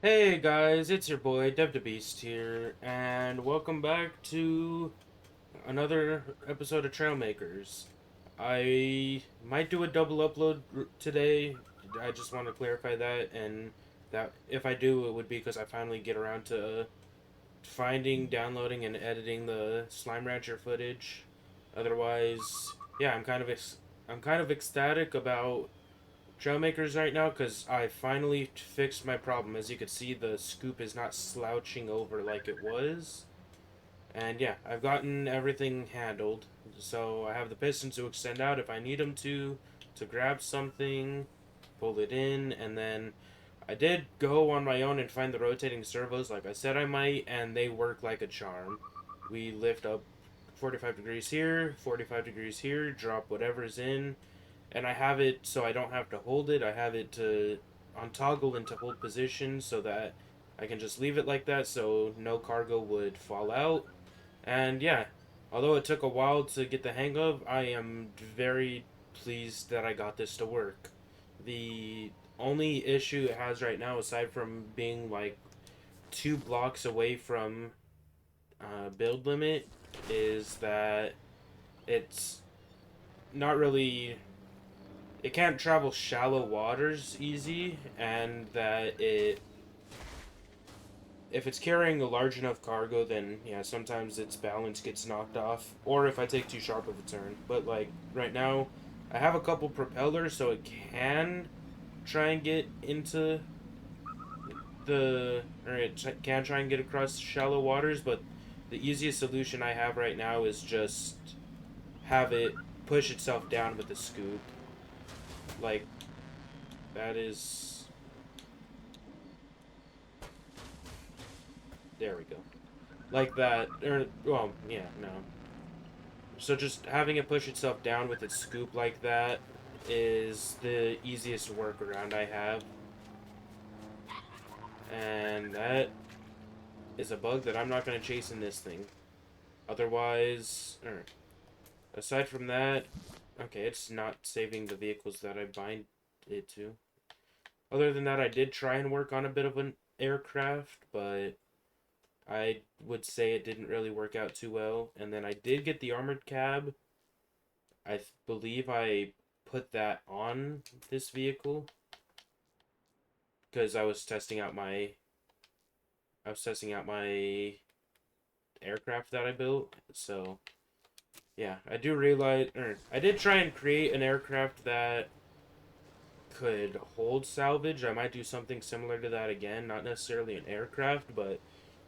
Hey guys, it's your boy Devdabeazzt here, and welcome back to another episode of Trailmakers. I might do a double upload today. I just want to clarify that, and that if I do, it would be because I finally get around to finding, downloading, and editing the Slime Rancher footage. Otherwise, yeah, I'm kind of ecstatic about Trailmakers right now because I finally fixed my problem. As you can see, the scoop is not slouching over like it was. And yeah, I've gotten everything handled. So I have the pistons to extend out if I need them to grab something, pull it in, and then I did go on my own and find the rotating servos like I said I might, and they work like a charm. We lift up 45 degrees here, 45 degrees here, drop whatever's in, and I have it so I don't have to hold it. I have it to on toggle into hold position so that I can just leave it like that so no cargo would fall out. And yeah, although it took a while to get the hang of, I am very pleased that I got this to work. The only issue it has right now, aside from being like 2 blocks away from build limit, is that it's not really, it can't travel shallow waters easy, and that it, if it's carrying a large enough cargo, then yeah, sometimes its balance gets knocked off, or if I take too sharp of a turn. But like right now, I have a couple propellers, so it can try and get into or it can try and get across shallow waters. But the easiest solution I have right now is just have it push itself down with the scoop. Like that is, there we go. Like that, or well, yeah, no. So just having it push itself down with its scoop like that is the easiest workaround I have. And that is a bug that I'm not going to chase in this thing. Otherwise, aside from that, okay, it's not saving the vehicles that I bind it to. Other than that, I did try and work on a bit of an aircraft, but I would say it didn't really work out too well. And then I did get the armored cab. I believe I put that on this vehicle because I was testing out my aircraft that I built. So yeah, I do realize, or I did try and create an aircraft that could hold salvage. I might do something similar to that again, not necessarily an aircraft, but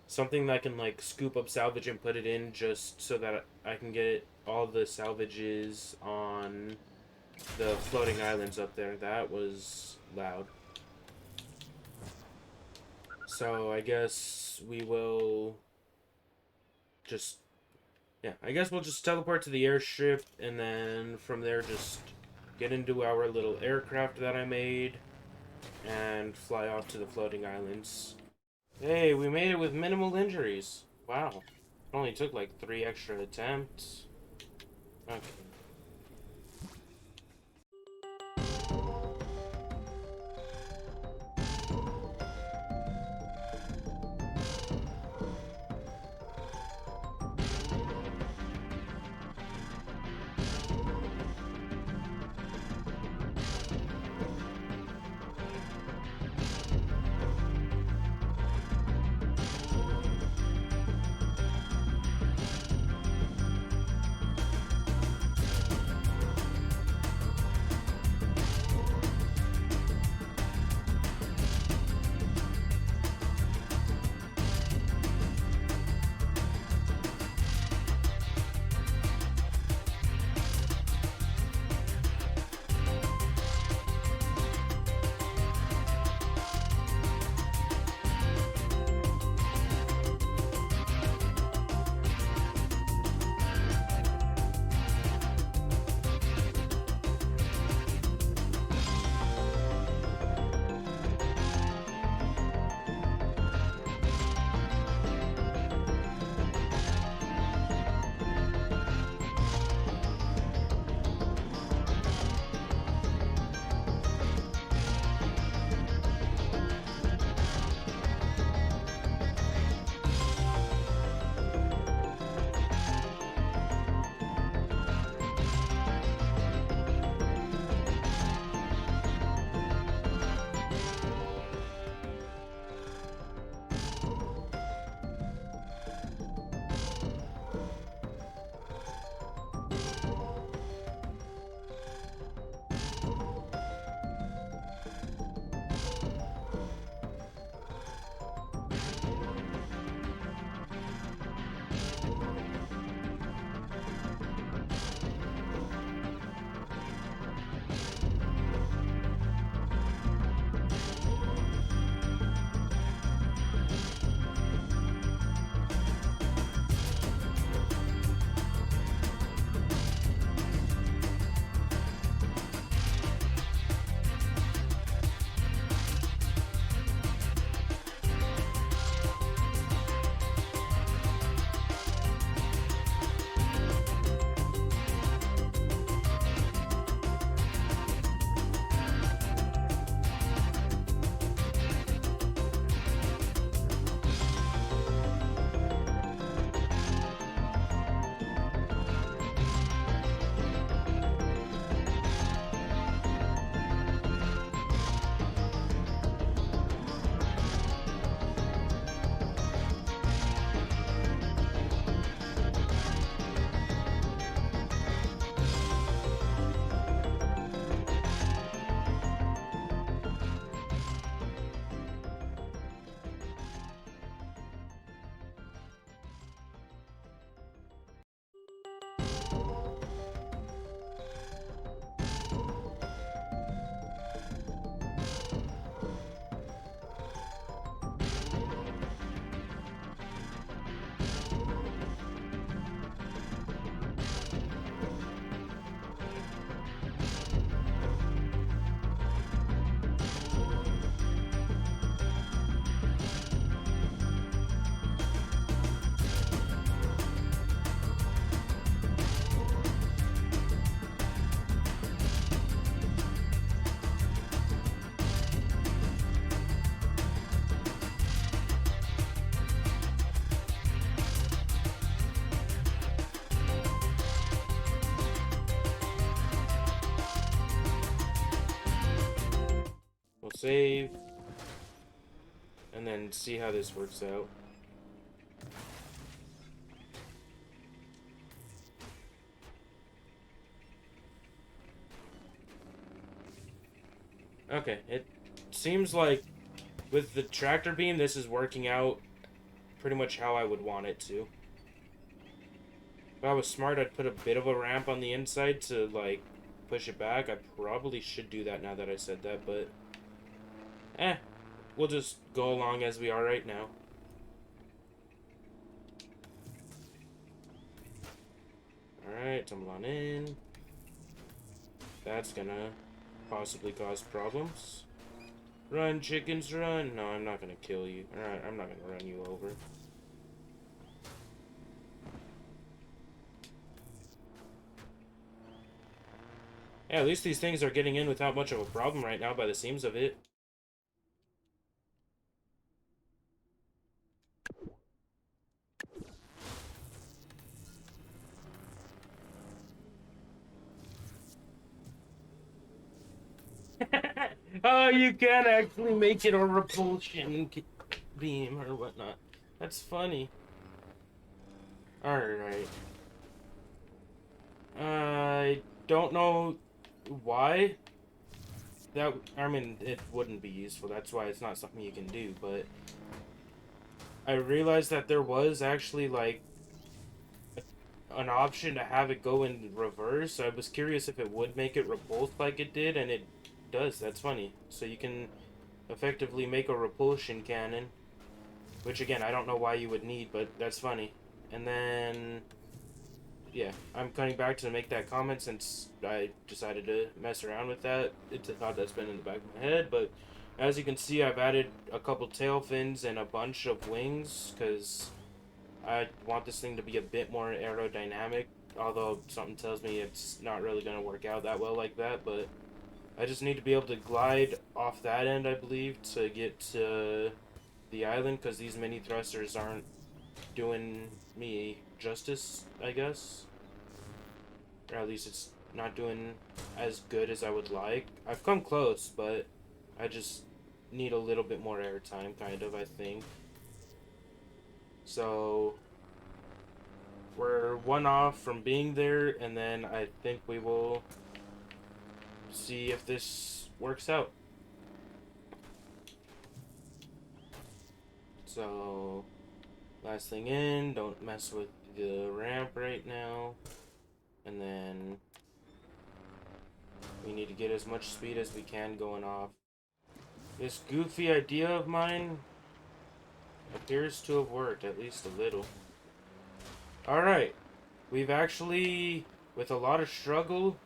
something that can like scoop up salvage and put it in just so that I can get all the salvages on the floating islands up there. That was loud. So I guess we will just, yeah, I guess we'll just teleport to the airstrip and then from there just get into our little aircraft that I made and fly off to the floating islands. Hey, we made it with minimal injuries. Wow. It only took like 3 extra attempts. Okay. save. And then see how this works out. Okay, it seems like with the tractor beam, this is working out pretty much how I would want it to. If I was smart, I'd put a bit of a ramp on the inside to, like, push it back. I probably should do that now that I said that, but... we'll just go along as we are right now. Alright, tumble on in. That's gonna possibly cause problems. Run, chickens, run! No, I'm not gonna kill you. Alright, I'm not gonna run you over. Yeah, at least these things are getting in without much of a problem right now by the seams of it. Oh, you can actually make it a repulsion beam or whatnot. That's funny. Alright. I don't know why. I mean, it wouldn't be useful. That's why it's not something you can do, but... I realized that there was actually, like, an option to have it go in reverse. I was curious if it would make it repulse like it did, and it does. That's funny. So you can effectively make a repulsion cannon, which again I don't know why you would need, but that's funny. And then yeah, I'm coming back to make that comment since I decided to mess around with that. It's a thought that's been in the back of my head, but as you can see, I've added a couple tail fins and a bunch of wings because I want this thing to be a bit more aerodynamic, although something tells me it's not really going to work out that well like that, but I just need to be able to glide off that end, I believe, to get to the island, because these mini thrusters aren't doing me justice, I guess. Or at least it's not doing as good as I would like. I've come close, but I just need a little bit more airtime, kind of, I think. So we're one off from being there, and then I think we will see if this works out. So last thing in, don't mess with the ramp right now, and then we need to get as much speed as we can going off. This goofy idea of mine appears to have worked, at least a little. Alright, we've actually, with a lot of struggle,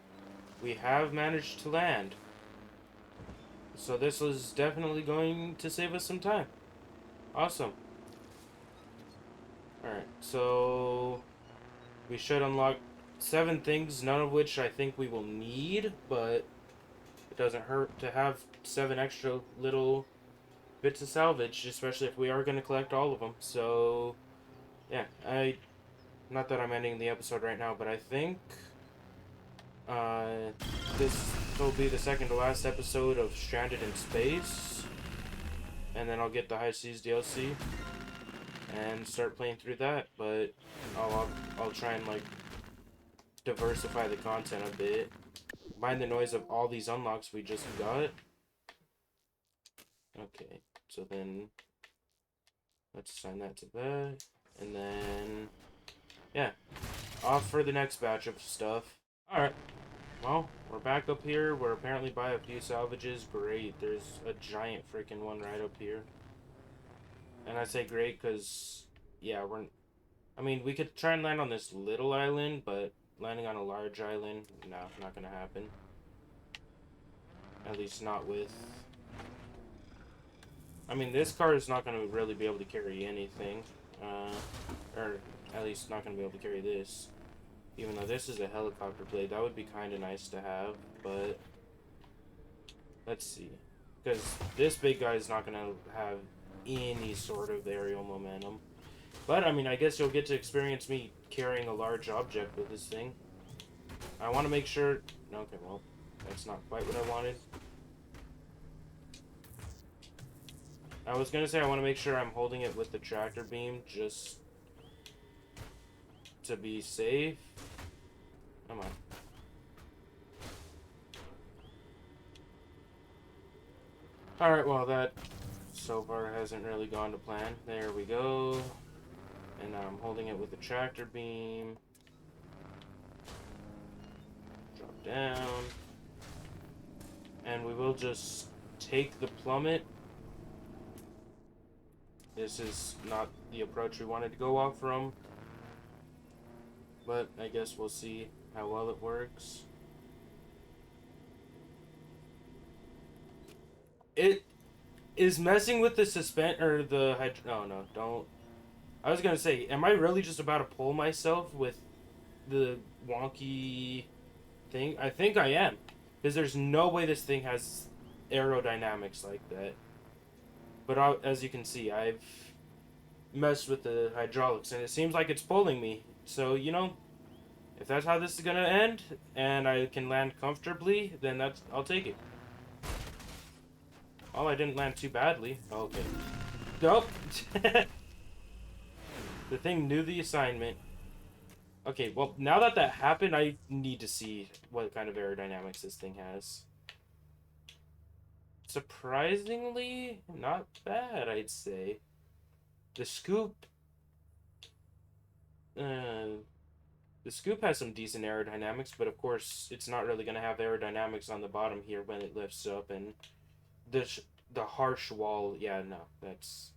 we have managed to land. So this was definitely going to save us some time. Awesome. Alright, so we should unlock 7 things, none of which I think we will need, but it doesn't hurt to have 7 extra little bits of salvage, especially if we are going to collect all of them. So, yeah, not that I'm ending the episode right now, but I think this will be the second to last episode of Stranded in Space, and then I'll get the High Seas DLC and start playing through that. But I'll try and like diversify the content a bit. Mind the noise of all these unlocks we just got. Okay, so then let's assign that to that, and then yeah, off for the next batch of stuff. Alright, well, we're back up here. We're apparently by a few salvages. Great, there's a giant freaking one right up here. And I say great because, yeah, I mean, we could try and land on this little island, but landing on a large island, no, not gonna happen. At least not with... I mean, this car is not gonna really be able to carry anything. Or at least not gonna be able to carry this. Even though this is a helicopter blade, that would be kind of nice to have, but... Let's see. Because this big guy is not gonna have any sort of aerial momentum. But, I mean, I guess you'll get to experience me carrying a large object with this thing. I want to make sure... Okay, well, that's not quite what I wanted. I was gonna say I want to make sure I'm holding it with the tractor beam just to be safe. Come on. Alright, well that so far hasn't really gone to plan. There we go. And now I'm holding it with the tractor beam. Drop down. And we will just take the plummet. This is not the approach we wanted to go off from. But I guess we'll see how well it works. It is messing with the or the oh no, don't. I was gonna say, am I really just about to pull myself with the wonky thing? I think I am. Because there's no way this thing has aerodynamics like that. But as you can see, I've messed with the hydraulics, and it seems like it's pulling me. So, you know, if that's how this is gonna end, and I can land comfortably, then I'll take it. Oh, I didn't land too badly. Okay. Nope. The thing knew the assignment. Okay, well, now that happened, I need to see what kind of aerodynamics this thing has. Surprisingly, not bad, I'd say. The scoop... the scoop has some decent aerodynamics, but of course, it's not really going to have aerodynamics on the bottom here when it lifts up, and the harsh wall, yeah, no, that's...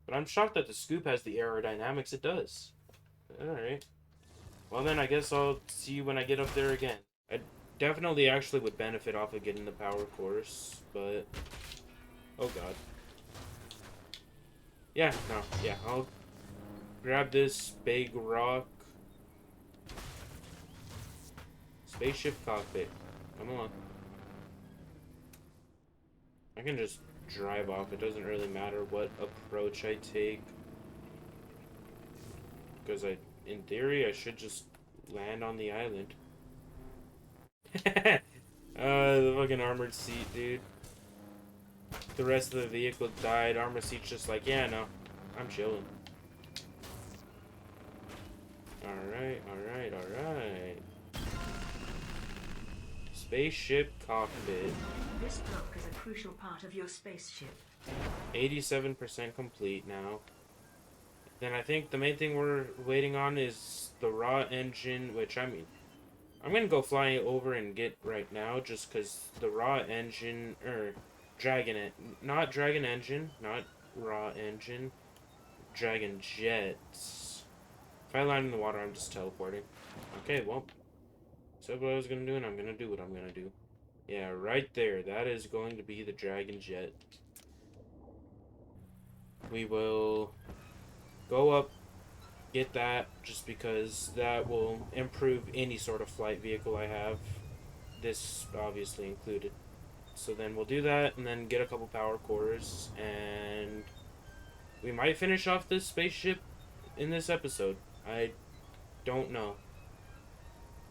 But I'm shocked that the scoop has the aerodynamics it does. Alright. Well then, I guess I'll see you when I get up there again. I definitely actually would benefit off of getting the power course, but... Oh god. Yeah, no, yeah, I'll grab this big rock. Spaceship cockpit. Come on. I can just drive off. It doesn't really matter what approach I take. Because in theory, I should just land on the island. The fucking armored seat, dude. The rest of the vehicle died. Armored seat's just like, yeah, no, I'm chilling. Alright, alright, alright. Spaceship cockpit. This block is a crucial part of your spaceship. 87% complete now. Then I think the main thing we're waiting on is the raw engine, which I mean, I'm gonna go fly over and get right now just because the raw engine, not dragon engine, not raw engine, dragon jets. If I land in the water, I'm just teleporting. Okay, well, said what I was gonna do, and I'm gonna do what I'm gonna do. Yeah, right there. That is going to be the dragon jet. We will go up, get that, just because that will improve any sort of flight vehicle I have. This obviously included. So then we'll do that, and then get a couple power cores, and we might finish off this spaceship in this episode. I don't know.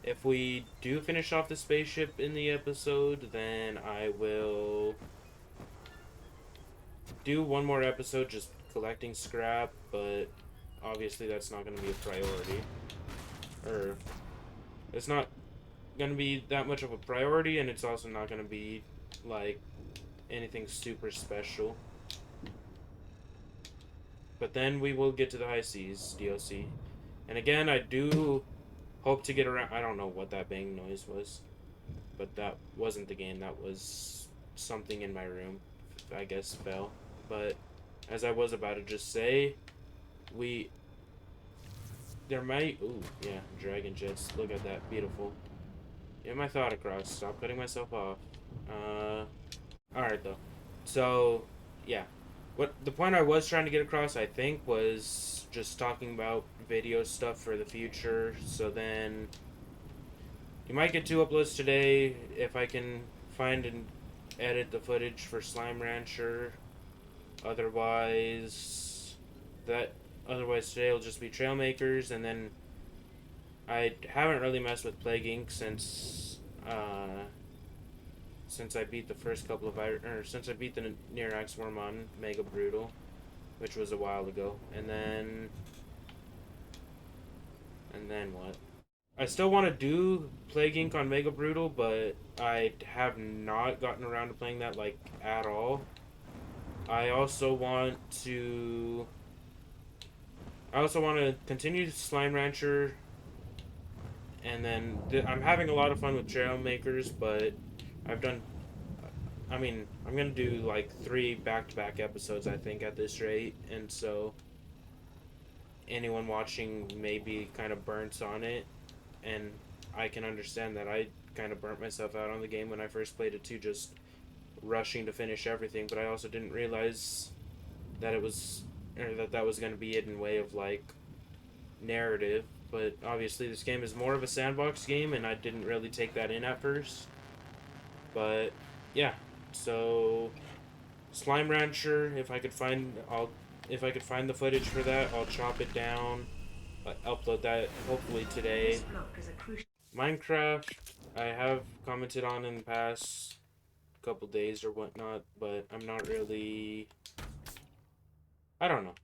If we do finish off the spaceship in the episode, then I will do one more episode just collecting scrap, but obviously that's not going to be a priority. Or, it's not going to be that much of a priority, and it's also not going to be, like, anything super special. But then we will get to the High Seas DLC. And again, I do hope to get around... I don't know what that bang noise was. But that wasn't the game. That was something in my room. I guess fell. But as I was about to just say, there might... Ooh, yeah, dragon jets. Look at that. Beautiful. Get my thought across. Stop cutting myself off. Alright, though. So, yeah. What the point I was trying to get across, I think, was just talking about video stuff for the future. So then, you might get 2 uploads today if I can find and edit the footage for Slime Rancher. Otherwise today will just be Trailmakers, and then I haven't really messed with Plague Inc. since since I beat the first couple of since I beat the Near Axe Worm on Mega Brutal, which was a while ago, and then what? I still want to do Plague Inc. on Mega Brutal, but I have not gotten around to playing that like at all. I also want to. I also want to continue Slime Rancher, and then I'm having a lot of fun with Trailmakers, but I've done. I mean, I'm gonna do like 3 back-to-back episodes, I think, at this rate, and so anyone watching may be kind of burnt on it, and I can understand that. I kind of burnt myself out on the game when I first played it too, just rushing to finish everything, but I also didn't realize that it was, or that was going to be it in way of like narrative. But obviously this game is more of a sandbox game, and I didn't really take that in at first. But yeah, so Slime Rancher, if I could find the footage for that, I'll chop it down, upload that hopefully today. This block is a crucial. Minecraft, I have commented on in the past couple days or whatnot, but I'm not really. I don't know.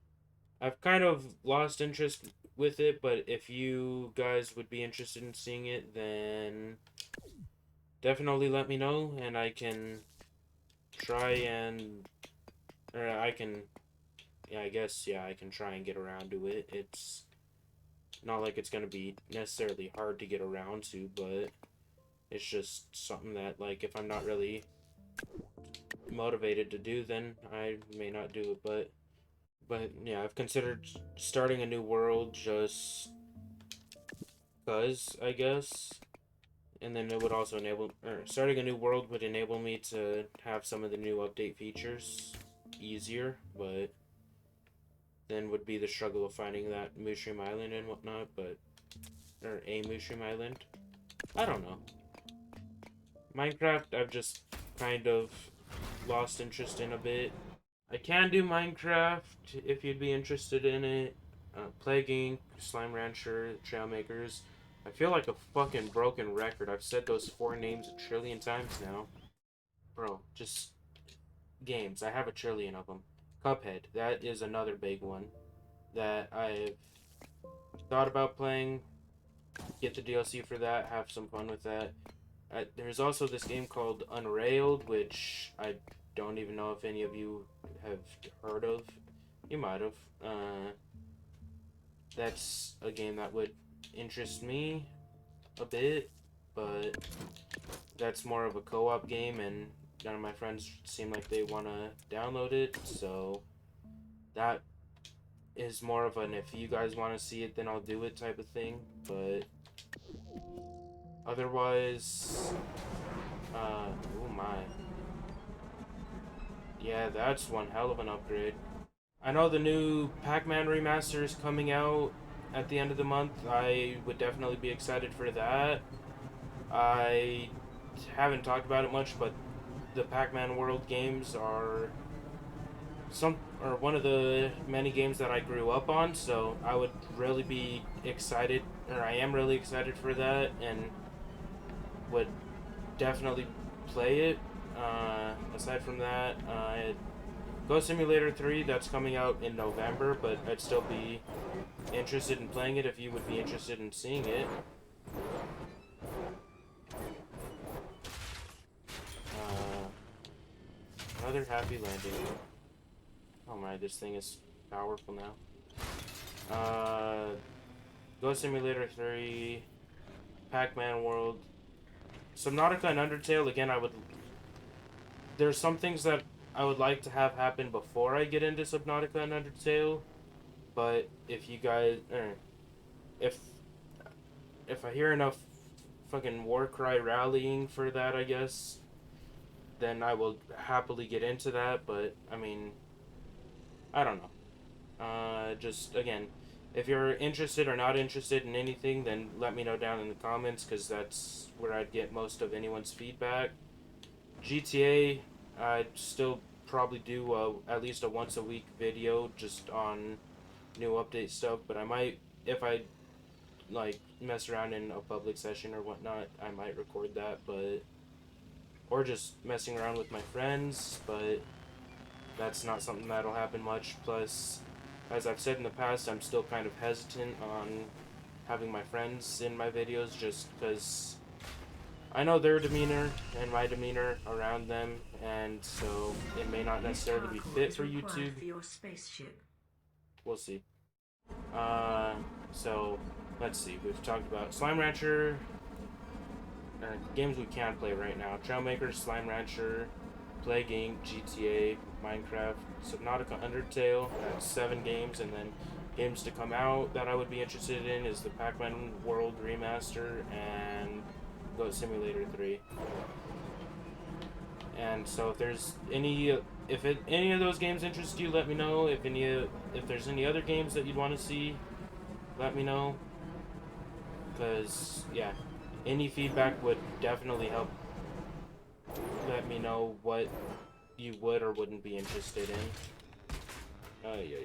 I've kind of lost interest with it, but if you guys would be interested in seeing it, then definitely let me know, and I can try and. Or I can. Yeah, I guess, yeah, I can try and get around to it. It's not like it's gonna be necessarily hard to get around to, but it's just something that, like, if I'm not really motivated to do, then I may not do it, but yeah, I've considered starting a new world just cuz, I guess. And then it would also enable, or starting a new world would enable me to have some of the new update features easier, but then would be the struggle of finding that Mushroom Island and whatnot, but, or a Mushroom Island. I don't know. Minecraft, I've just kind of lost interest in a bit. I can do Minecraft if you'd be interested in it. Plague Inc., Slime Rancher, Trailmakers. I feel like a fucking broken record. I've said those 4 names a trillion times now. Bro, just games. I have a trillion of them. Cuphead, that is another big one that I've thought about playing. Get the DLC for that, have some fun with that. There's also this game called Unrailed, which I don't even know if any of you have heard of. You might have. That's a game that would interest me a bit, but that's more of a co-op game, and none of my friends seem like they want to download it, so that is more of an if you guys want to see it, then I'll do it type of thing, but otherwise, oh my. Yeah, that's one hell of an upgrade. I know the new Pac-Man remaster is coming out at the end of the month. I would definitely be excited for that. I haven't talked about it much, but the Pac-Man World games are one of the many games that I grew up on, so I would really be excited, or I am really excited for that, and would definitely play it. Aside from that, Ghost Simulator 3, that's coming out in November, but I'd still be interested in playing it if you would be interested in seeing it. Another happy landing. Oh my, this thing is powerful now. Ghost Simulator 3, Pac-Man World, Subnautica and Undertale, again, there's some things that I would like to have happen before I get into Subnautica and Undertale, but if you guys, if if I hear enough fucking Warcry rallying for that, I guess, then I will happily get into that, but, I mean, I don't know. Just, again, if you're interested or not interested in anything, then let me know down in the comments, because that's where I'd get most of anyone's feedback. GTA, I'd still probably do at least a once a week video just on new update stuff, but I might, if I like mess around in a public session or whatnot, I might record that, but or just messing around with my friends, but that's not something that'll happen much. Plus, as I've said in the past, I'm still kind of hesitant on having my friends in my videos just because I know their demeanor and my demeanor around them, and so it may not necessarily be fit for YouTube. For your spaceship. We'll see. So let's see. We've talked about Slime Rancher, games we can play right now: Trailmakers, Slime Rancher, Plague Inc., GTA, Minecraft, Subnautica, Undertale. That's 7 games, and then games to come out that I would be interested in is the Pac-Man World Remaster and Goat Simulator 3. And so if there's any of those games interest you, let me know. If there's any other games that you'd want to see, let me know. Cause yeah, any feedback would definitely help. Let me know what you would or wouldn't be interested in. Yeah.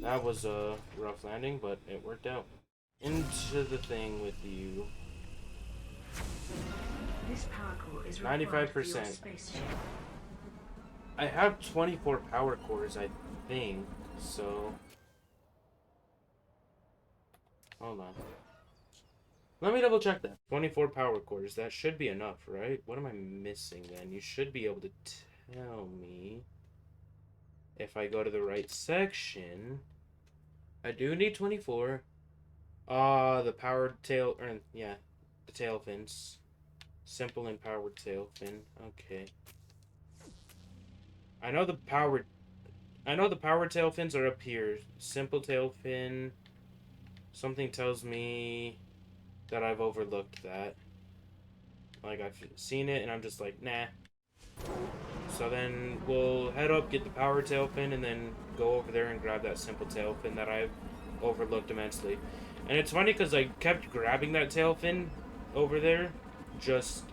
That was a rough landing, but it worked out. Into the thing with you. This power core is 95%. I have 24 power cores, I think, so... Hold on. Let me double check that. 24 power cores, that should be enough, right? What am I missing then? You should be able to tell me if I go to the right section. I do need 24. The powered tail, yeah, the tail fins. Simple and powered tail fin. Okay. I know the powered tail fins are up here. Simple tail fin. Something tells me that I've overlooked that. Like, I've seen it and I'm just like, nah. So then we'll head up, get the power tail fin, and then go over there and grab that simple tail fin that I've overlooked immensely. And it's funny because I kept grabbing that tail fin over there, just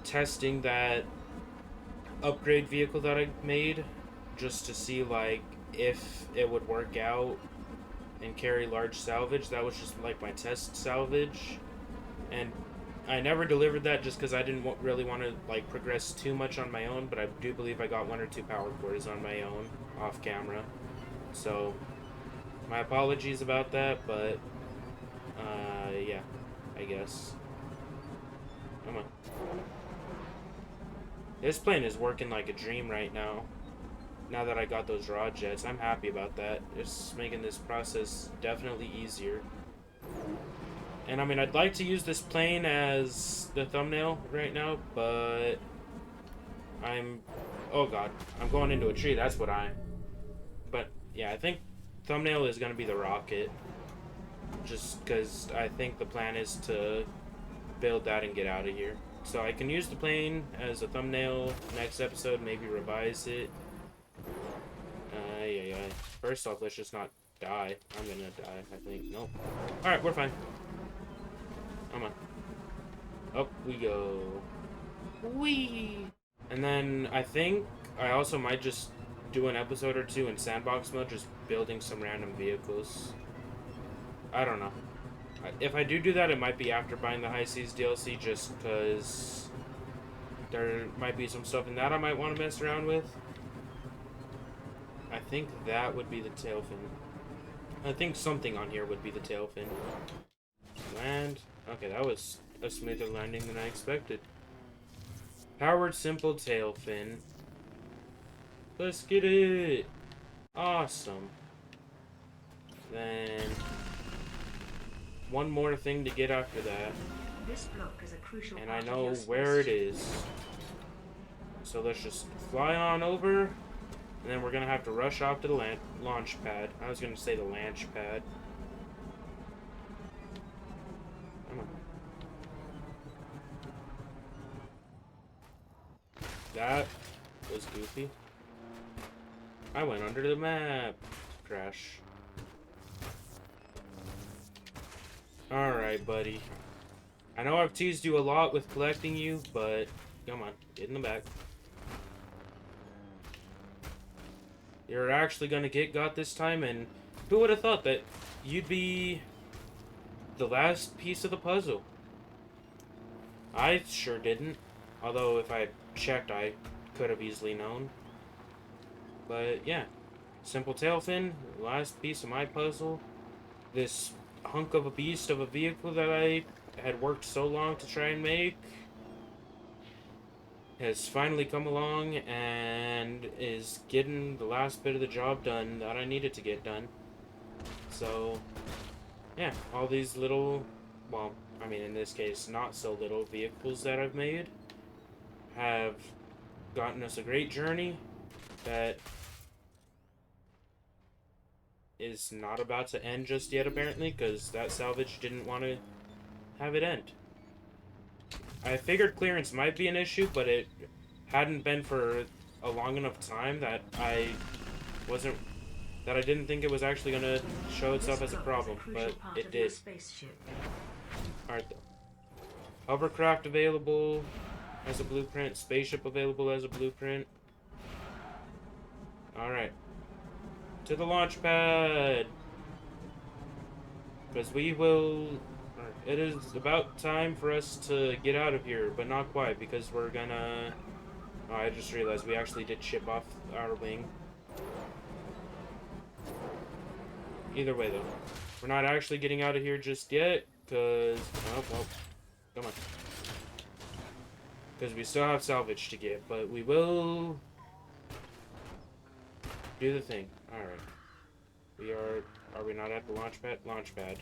testing that upgrade vehicle that I made, just to see like if it would work out and carry large salvage. That was just like my test salvage, and I never delivered that just because I didn't really want to like progress too much on my own. But I do believe I got 1 or 2 power cores on my own off camera, so my apologies about that. But yeah, I guess. Come on. This plane is working like a dream right now. Now that I got those raw jets, I'm happy about that. It's making this process definitely easier. And I mean, I'd like to use this plane as the thumbnail right now, but oh god, I'm going into a tree. That's what but yeah, I think thumbnail is gonna be the rocket, just because I think the plan is to build that and get out of here. So I can use the plane as a thumbnail next episode, maybe revise it. Yeah. First off, let's just not die. I'm gonna die, I think. Nope. Alright, we're fine. Come on. Up we go. Whee! And then I think I also might just do an episode or 2 in sandbox mode, just building some random vehicles. I don't know. If I do that, it might be after buying the High Seas DLC, just because there might be some stuff in that I might want to mess around with. I think that would be the tail fin. I think something on here would be the tail fin. Land. Okay, that was a smoother landing than I expected. Powered simple tail fin. Let's get it. Awesome. Then one more thing to get after that. This block is a crucial and part I know of your where it spaceship. is. So let's just fly on over, and then we're gonna have to rush off to the launch pad. I was gonna say the launch pad. Come on. That was goofy. I went under the map. Crash. Alright, buddy. I know I've teased you a lot with collecting you, but come on, get in the back. You're actually gonna get got this time, and who would have thought that you'd be the last piece of the puzzle? I sure didn't. Although if I had checked, I could have easily known. But yeah, simple tail fin, last piece of my puzzle. This hunk of a beast of a vehicle that I had worked so long to try and make has finally come along and is getting the last bit of the job done that I needed to get done. So, yeah, all these little, well, I mean, in this case, not so little vehicles that I've made have gotten us a great journey that is not about to end just yet, apparently, because that salvage didn't want to have it end. I figured clearance might be an issue, but it hadn't been for a long enough time that I didn't think it was actually going to show itself as a problem, but it did. Alright, hovercraft available as a blueprint, spaceship available as a blueprint. Alright. To the launch pad! Because it is about time for us to get out of here, but not quite, because we're gonna... Oh, I just realized we actually did ship off our wing. Either way, though. We're not actually getting out of here just yet, because... Oh, well. Come on. Because we still have salvage to get, but we will... do the thing. Alright. We are... Are we not at the launch pad? Launch pad.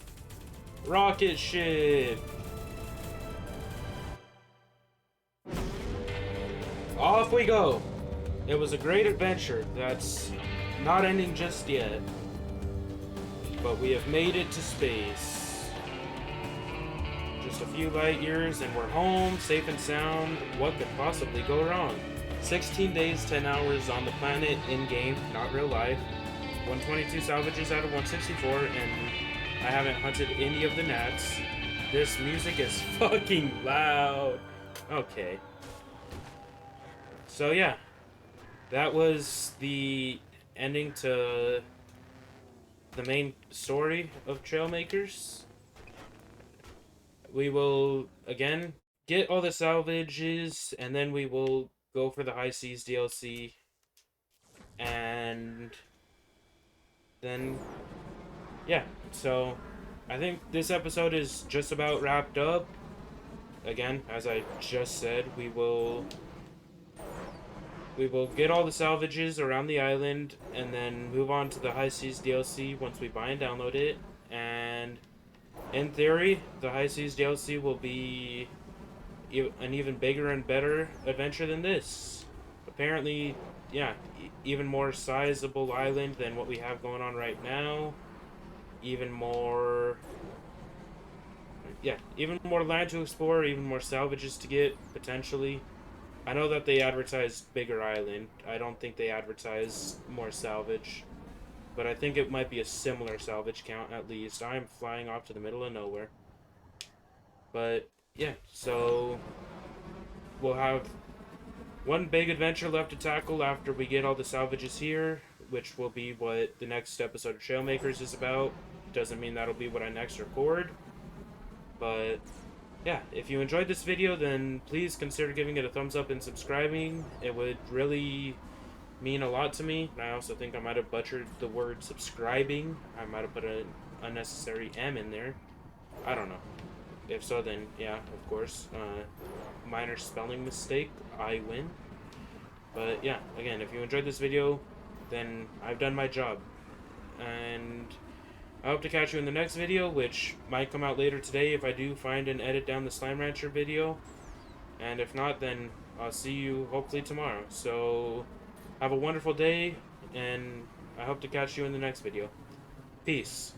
Rocket ship! Off we go! It was a great adventure that's not ending just yet. But we have made it to space. Just a few light years and we're home, safe and sound. What could possibly go wrong? 16 days, 10 hours on the planet, in-game, not real life. 122 salvages out of 164, and I haven't hunted any of the gnats. This music is fucking loud. Okay. So yeah, that was the ending to the main story of Trailmakers. We will, again, get all the salvages, and then we will go for the High Seas DLC. And then, yeah, so I think this episode is just about wrapped up. Again, as I just said, we will get all the salvages around the island and then move on to the High Seas DLC once we buy and download it. And in theory, the High Seas DLC will be an even bigger and better adventure than this. Apparently, yeah, even more sizable island than what we have going on right now. Even more land to explore, even more salvages to get, potentially. I know that they advertised bigger island. I don't think they advertised more salvage. But I think it might be a similar salvage count, at least. I am flying off to the middle of nowhere. But, yeah, so we'll have one big adventure left to tackle after we get all the salvages here, which will be what the next episode of Trailmakers is about. Doesn't mean that'll be what I next record. But, yeah, if you enjoyed this video, then please consider giving it a thumbs up and subscribing. It would really mean a lot to me. I also think I might have butchered the word subscribing. I might have put an unnecessary M in there. I don't know. If so, then yeah, of course. Minor spelling mistake. I win. But yeah, again, if you enjoyed this video, then I've done my job. And I hope to catch you in the next video, which might come out later today if I do find and edit down the Slime Rancher video. And if not, then I'll see you hopefully tomorrow. So have a wonderful day, and I hope to catch you in the next video. Peace.